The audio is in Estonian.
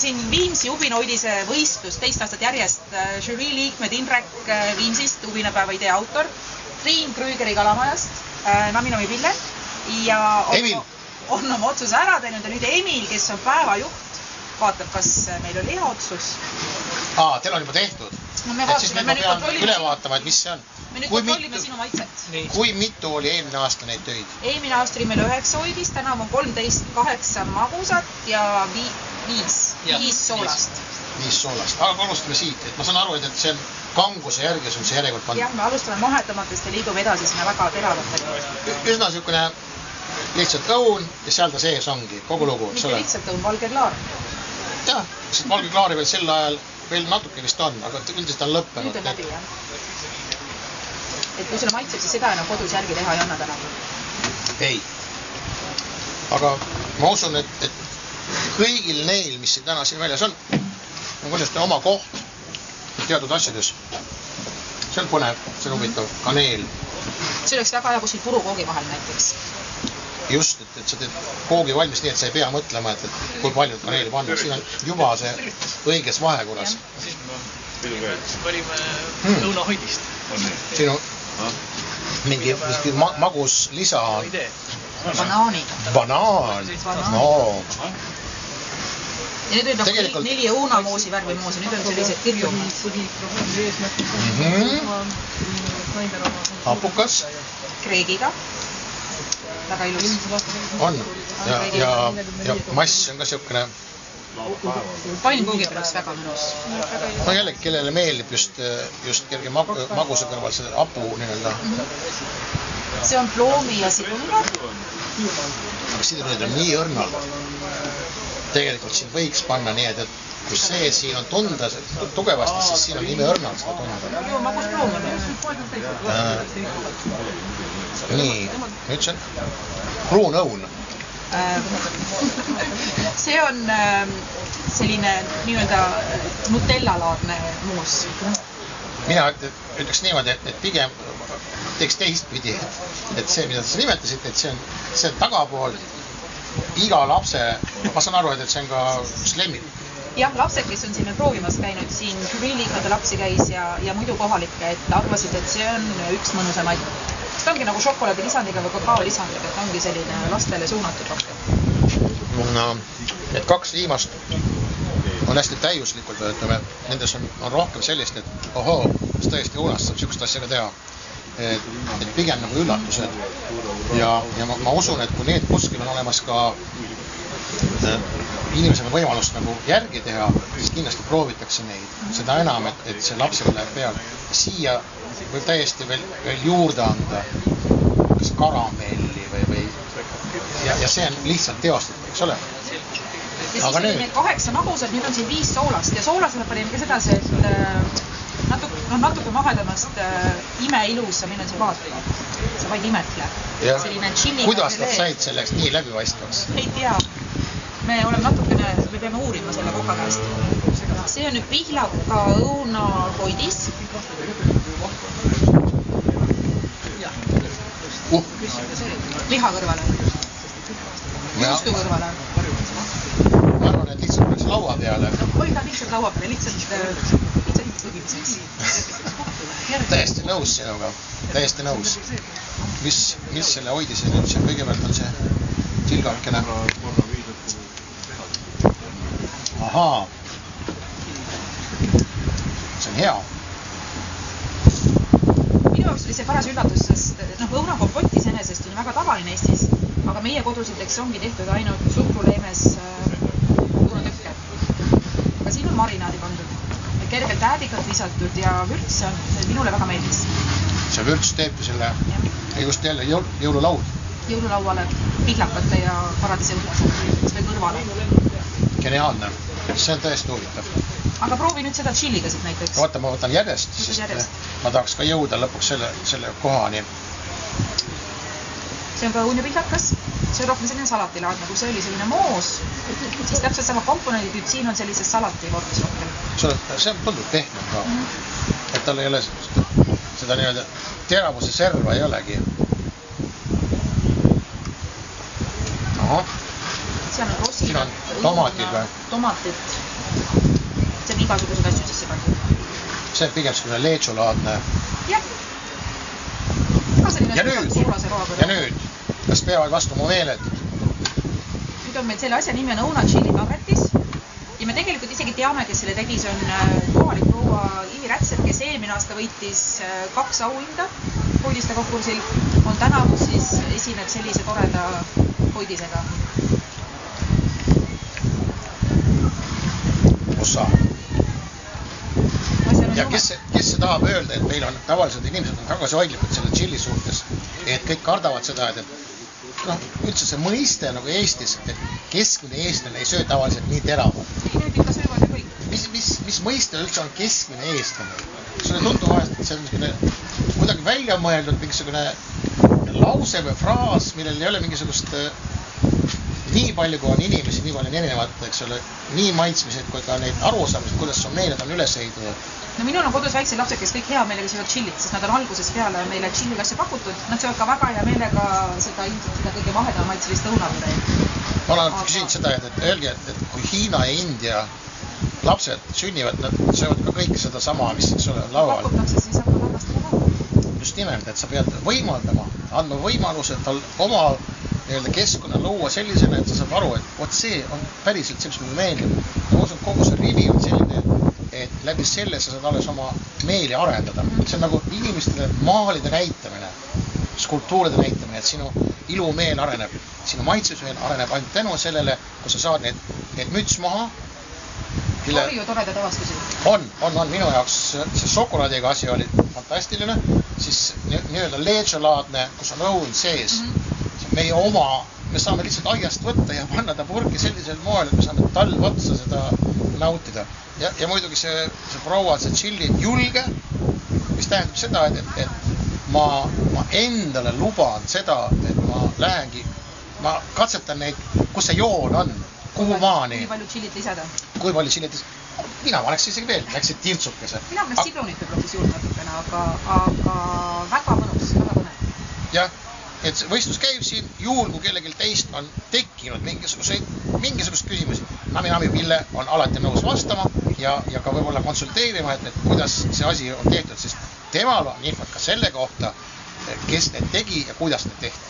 siin Viimsi ubinoidise võistlus teist aastat järjest. Žürii liikmed Indrek Viimsist, ubinepäeva idee autor, Triin Krügeri Kalamajast, Naminomi Pille ja on oma otsuse ära teinud ja nüüd Emil, kes on päevajuht, vaatab, kas meil oli hea otsus. Teil on juba tehtud. No me siis nüüd ma pean üle vaatama, et mis see on. Me nüüd kontrollime sinu maitset. Kui mitu oli eelmine aasta neid töid? Eelmine aasta oli meil 9 oidist, täna on 13, 8 magusat ja 5 soolast. 5 soolast. Aga alustame siit. Ma saan aru, et see kanguse järgi on see järjekord pandud. Jah, me alustame mahedamatest ja liigume edasi sinna väga teravatele. Üsna niisugune lihtsalt õun ja seal ta sees ongi, kogu lugu. Mitte lihtsalt õun, valge klaar. Jah, valge klaari veel sel ajal veel natuke vist on, aga üldiselt on lõppenud. Nüüd on läbi, jah. Et kui sulle maitseb, siis seda enam kodus järgi teha ei anna täna. Ei. Aga ma usun, et kõigil neil, mis siin täna siin väljas on kindlasti oma koht teatud asjades. See on põnev, see on huvitav, kaneel. See oleks väga hea kuskil purukoogi vahel näiteks. Just, et sa teed koogi valmis nii, et sa ei pea mõtlema, et kui palju kaneeli panna. Siin on juba see õiges vahekorras. Olime õunahoidist. Siin on mingi magus lisa on. Banaan. No. Ja nüüd on 4 õunamoosi värvimoosi, nüüd on sellised kirjumad. Hapukas. Kreegiga. Väga ilus. On. Ja mass on ka siukene. Pannkuugi peal oleks väga mõnus. No jällegi, kellele meeldib just kerge maguse kõrval see apu nii-öelda. See on ploomi ja siduniga. Aga sidunid on nii õrnal. Tegelikult siin võiks panna nii, et kui see siin on tunda tugevasti, siis siin on nime õrnal seda tunda. Joo, magus ploom on. Nii, nüüd see on pruunõun. See on selline nii-öelda Nutella-laadne moos. Mina ütleks niimoodi, et pigem teeks teistpidi, et see, mida sa nimetasid, et see on tagapool iga lapse, ma saan aru, et see on ka lemmik. Jah, lapsed, kes on siin proovimas käinud, siin žüriiliikmete lapsi käis ja muidu kohalikke, et arvasid, et see on üks mõnusamaid. See ongi nagu šokolaadi lisandiga või kakao lisandiga, et ongi selline lastele suunatud rohkem. No, need 2 viimast on hästi täiuslikult, ütleme, nendes on rohkem sellist, et ohoo, mis tõesti õunast saab sükust asja ka teha. Et pigem nagu üllatused. Ja ma usun, et kui need kuskil on olemas ka inimesel on võimalust nagu järgi teha, siis kindlasti proovitakse neid. Seda enam, et see lapsel läheb peal. Siia võib täiesti veel juurde anda kas karamelli või ja see on lihtsalt teostatud, eks ole? Ja siis oli need 8 magusad, nüüd on siin 5 soolast ja soolasele panime ka sedasi, et natuke mahedamast imeilusa, meil on see vaatama. Sa vaid imetle. Kuidas nad said selleks nii läbivaistvaks? Ei tea. Me peame uurima selle koka käest. See on nüüd pihlaka õunahoidis. Liha kõrvale. Juustu kõrvale. Ma arvan, et lihtsalt peaks laua peale. Oli ta lihtsalt laua peale, lihtsalt põgimiseks. Täiesti nõus sinuga. Täiesti nõus. Mis selle hoidise nüüd see kõigepealt on see tilgakene? Ahaa. See on hea. Minu jaoks oli see paras üllatus, sest õunakompott iseenesest on väga tavaline Eestis, aga meie kodusiteks ongi tehtud ainult suhkruleemes õunatükke. Aga siin on marinaadi pandud, kergelt äädikalt lisatud ja vürts on minule väga meeldis. See vürts teebki selle just jälle jõululaud. Jõululauale pihlakate ja paradiisõudlased või kõrvale. Geniaalne. See on täiesti huvitav. Aga proovi nüüd seda tšilliga siit näiteks. Oota, ma võtan järjest, sest ma tahaks ka jõuda lõpuks selle kohani. See on ka õun ja pihlakas. See on rohkem selline salatilaadne. Kui see oli selline moos, siis täpselt sama komponendid, nüüd siin on sellises salati vormis rohkem. See on tundub pehme ka. Et tal ei ole seda nii-öelda teravuse serva ei olegi. Aha. Siin on rosinat, tomatid või? Tomatit. See on igasugused asju sisse pandud. See on pigem selline leetsulaadne. Jah. Ja nüüd, kas peavad vastu mu meeled? Nüüd on meil selle asja nimi on Õuna Chili Nuggetis. Ja me tegelikult isegi teame, kes selle tegi, see on kohalik proua Ivi Rätsev, kes eelmine aasta võitis 2 auhinda hoidiste konkursil. On tänavus siis esineb sellise toreda hoidisega. Ossa. Ja kes see tahab öelda, et meil on tavaliselt inimesed on tagasihoidlikud selle chili suhtes, et kõik kardavad seda, et üldse see mõiste nagu Eestis, et keskmine eestlane ei söö tavaliselt nii teravalt. Nüüd ikka söövad ja kõik. Mis mõiste üldse on keskmine eestlane? Sulle tundub vahest, et see on niisugune kuidagi välja mõeldud mingisugune lause või fraas, millel ei ole mingisugust nii palju, kui on inimesi, nii palju on erinevat, eks ole, nii maitsmised kui ka neid arusaamised, kuidas su meeled on üles ehitatud. No minul on kodus väiksed lapsed, kes kõik hea meelega söövad chillit, sest nad on algusest peale meile chilli asja pakutud. Nad söövad ka väga hea meelega seda kõige mahedama maitselist õunapüreid. Ma olen küsinud seda, et öelge, et kui Hiina ja India lapsed sünnivad, nad söövad ka kõik seda sama, mis on laual. Pakutakse, siis hakkab harrastama ka. Just nimelt, et sa pead võimaldama, andma võimaluse tal oma keskkonna luua sellisena, et sa saad aru, et vot see on päriselt see, mis mulle meeldib. Ja ma usun, kogu see rivi on selline, et läbi selle sa saad alles oma meeli arendada. See on nagu inimestele maalide näitamine, skulptuuride näitamine, et sinu ilumeel areneb, sinu maitsusmeel areneb ainult tänu sellele, kui sa saad need müts maha. Oli ju toredad avastusi? On. Minu jaoks see šokolaadiga asi oli fantastiline, siis nii-öelda leetsolaadne, kus on õun sees. Meie oma, me saame lihtsalt aiast võtta ja panna ta purki sellisel moel, et me saame talv otsa seda nautida. Ja muidugi see proua, see chili julge, mis tähendab seda, et ma endale luban seda, et ma lähengi, ma katsetan neid, kus see joon on, kuhu maani. Kui palju chillit lisada? Kui palju chillit lisada? Mina paneks isegi veel, läksid tirtsukese. Mina paneks sidronit võib-olla siis juurde natukene, aga väga mõnus, väga põnev. Jah, et võistlus käib siin, juhul kui kellegil teist on tekkinud mingisugust küsimusi. Nami Ville on alati nõus vastama ja ka võib-olla konsulteerima, et kuidas see asi on tehtud, sest temal on infot ka selle kohta, kes need tegi ja kuidas need tehti.